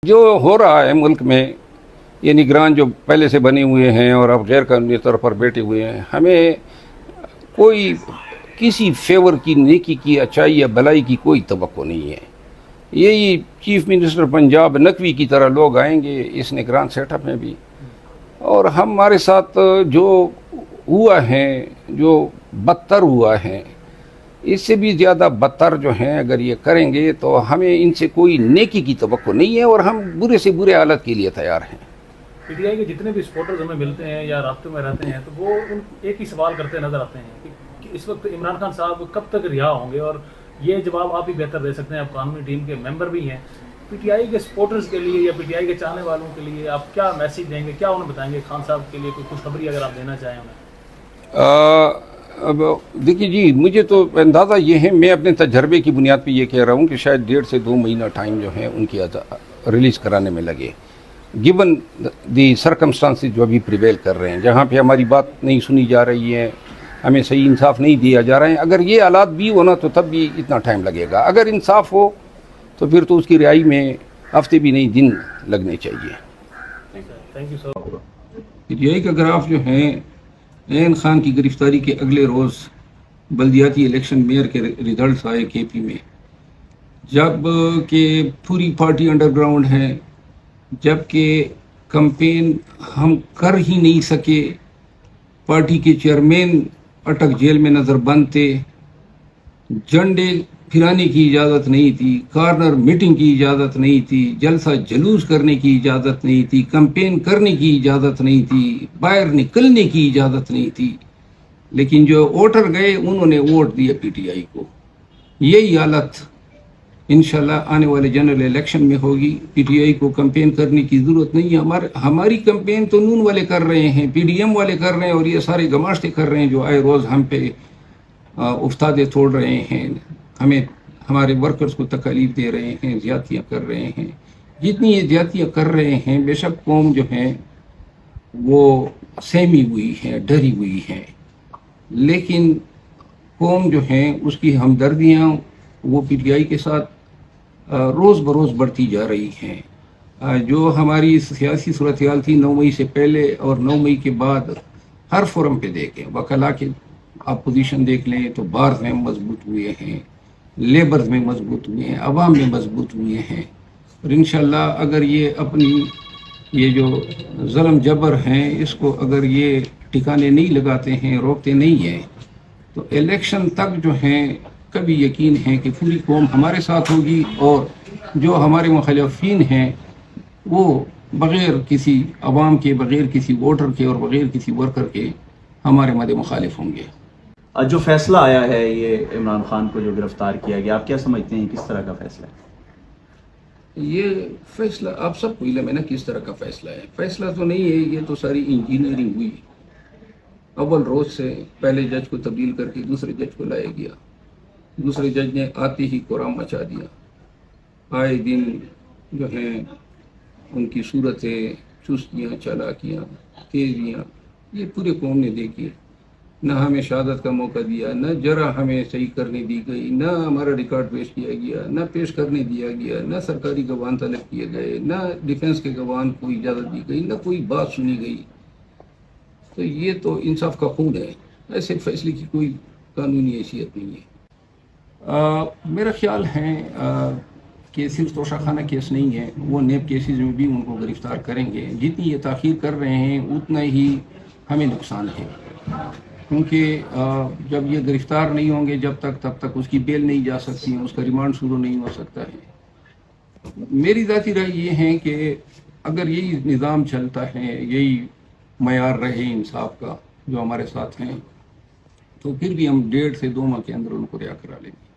جو ہو رہا ہے ملک میں، یہ نگران جو پہلے سے بنے ہوئے ہیں اور اب غیر قانونی طور پر بیٹھے ہوئے ہیں، ہمیں کوئی کسی فیور کی، نیکی کی، اچائی یا بلائی کی کوئی توقع نہیں ہے۔ یہی چیف منسٹر پنجاب نقوی کی طرح لوگ آئیں گے اس نگران سیٹ اپ میں بھی، اور ہمارے ساتھ جو ہوا ہے، جو بدتر ہوا ہے، اس سے بھی زیادہ بدتر جو ہیں اگر یہ کریں گے تو ہمیں ان سے کوئی نیکی کی توقع نہیں ہے، اور ہم برے سے برے حالت کے لیے تیار ہیں۔ پی ٹی آئی کے جتنے بھی سپورٹرز ہمیں ملتے ہیں یا رابطے میں رہتے ہیں تو وہ ایک ہی سوال کرتے نظر آتے ہیں کہ اس وقت عمران خان صاحب کب تک رہا ہوں گے، اور یہ جواب آپ ہی بہتر دے سکتے ہیں، آپ قانونی ٹیم کے ممبر بھی ہیں۔ پی ٹی آئی کے سپورٹرز کے لیے یا پی ٹی آئی کے چاہنے والوں کے لیے آپ کیا میسیج دیں گے، کیا انہیں بتائیں گے خان صاحب کے لیے، کوئی خوشخبری اگر آپ دینا چاہیں انہیں؟ اب دیکھیے جی، مجھے تو اندازہ یہ ہے، میں اپنے تجربے کی بنیاد پہ یہ کہہ رہا ہوں کہ شاید 1.5 سے 2 مہینہ ٹائم جو ہے ان کی ریلیز کرانے میں لگے، گیون دی سرکمسٹانسز جو ابھی پریویل کر رہے ہیں، جہاں پہ ہماری بات نہیں سنی جا رہی ہے، ہمیں صحیح انصاف نہیں دیا جا رہا ہے۔ اگر یہ حالات بھی ہونا تو تب بھی اتنا ٹائم لگے گا۔ اگر انصاف ہو تو پھر تو اس کی رہائی میں ہفتے بھی نہیں، دن لگنے چاہیے۔ Thank you sir. P T I کا گراف جو ہے، عین خان کی گرفتاری کے اگلے روز بلدیاتی الیکشن میئر کے ریزلٹس آئے کے پی میں، جب کہ پوری پارٹی انڈر گراؤنڈ ہے، جب کہ کمپین ہم کر ہی نہیں سکے، پارٹی کے چیئرمین اٹک جیل میں نظر بند تھے، جھنڈے پھرانے کی اجازت نہیں تھی، کارنر میٹنگ کی اجازت نہیں تھی، جلسہ جلوس کرنے کی اجازت نہیں تھی، کمپین کرنے کی اجازت نہیں تھی، باہر نکلنے کی اجازت نہیں تھی، لیکن جو ووٹر گئے انہوں نے ووٹ دیا پی ٹی آئی کو۔ یہی حالت انشاءاللہ آنے والے جنرل الیکشن میں ہوگی۔ پی ٹی آئی کو کمپین کرنے کی ضرورت نہیں ہے۔ ہماری کمپین تو نون والے کر رہے ہیں، پی ڈی ایم والے کر رہے ہیں، اور یہ سارے گماشتے کر رہے ہیں جو آئے روز ہم پہ افتادے توڑ رہے ہیں، ہمیں، ہمارے ورکرز کو تکالیف دے رہے ہیں، زیادتیاں کر رہے ہیں۔ جتنی یہ زیادتیاں کر رہے ہیں، بے شک قوم جو ہے وہ سہمی ہوئی ہے، ڈری ہوئی ہے، لیکن قوم جو ہے اس کی ہمدردیاں وہ پی ٹی آئی کے ساتھ روز بروز بڑھتی جا رہی ہیں۔ جو ہماری سیاسی صورتحال تھی 9 مئی سے پہلے اور 9 مئی کے بعد، ہر فورم پہ دیکھیں، وکلا کے آپ پوزیشن دیکھ لیں تو بارز میں مضبوط ہوئے ہیں، لیبرز میں مضبوط ہوئے ہیں، عوام میں مضبوط ہوئے ہیں، اور انشاءاللہ اگر یہ اپنی یہ جو ظلم جبر ہیں اس کو اگر یہ ٹھکانے نہیں لگاتے ہیں، روکتے نہیں ہیں، تو الیکشن تک جو ہیں کبھی یقین ہے کہ پوری قوم ہمارے ساتھ ہوگی، اور جو ہمارے مخالفین ہیں وہ بغیر کسی عوام کے، بغیر کسی ووٹر کے اور بغیر کسی ورکر کے ہمارے مد مخالف ہوں گے۔ جو فیصلہ آیا ہے یہ عمران خان کو جو گرفتار کیا گیا، آپ کیا سمجھتے ہیں کس طرح کا فیصلہ ہے؟ یہ فیصلہ آپ سب کو علم ہے نا کس طرح کا فیصلہ ہے۔ فیصلہ تو نہیں ہے، یہ تو ساری انجینئرنگ ہوئی۔ اول روز سے پہلے جج کو تبدیل کر کے دوسرے جج کو لایا گیا، دوسرے جج نے آتے ہی قرآن مچا دیا۔ آئے دن جو ہیں ان کی صورتیں، چستیاں، چالاکیاں، تیزیاں، یہ پورے قوم نے دیکھی۔ نہ ہمیں شہادت کا موقع دیا، نہ ذرا ہمیں صحیح کرنے دی گئی، نہ ہمارا ریکارڈ پیش کیا گیا، نہ پیش کرنے دیا گیا، نہ سرکاری گواہ طلب کیے گئے، نہ ڈیفنس کے گواہ کو اجازت دی گئی، نہ کوئی بات سنی گئی۔ تو یہ تو انصاف کا خون ہے، ایسے فیصلے کی کوئی قانونی حیثیت نہیں ہے۔ میرا خیال ہے کہ صرف توشہ خانہ کیس نہیں ہے، وہ نیب کیسز میں بھی ان کو گرفتار کریں گے۔ جتنی یہ تاخیر کر رہے ہیں اتنا ہی ہمیں نقصان ہے، کیونکہ جب یہ گرفتار نہیں ہوں گے جب تک، تب تک اس کی بیل نہیں جا سکتی ہے، اس کا ریمانڈ شروع نہیں ہو سکتا ہے۔ میری ذاتی رائے یہ ہے کہ اگر یہی نظام چلتا ہے، یہی معیار رہے انصاف کا جو ہمارے ساتھ ہیں، تو پھر بھی ہم 1.5 سے 2 ماہ کے اندر ان کو رہا کرا لیں گے۔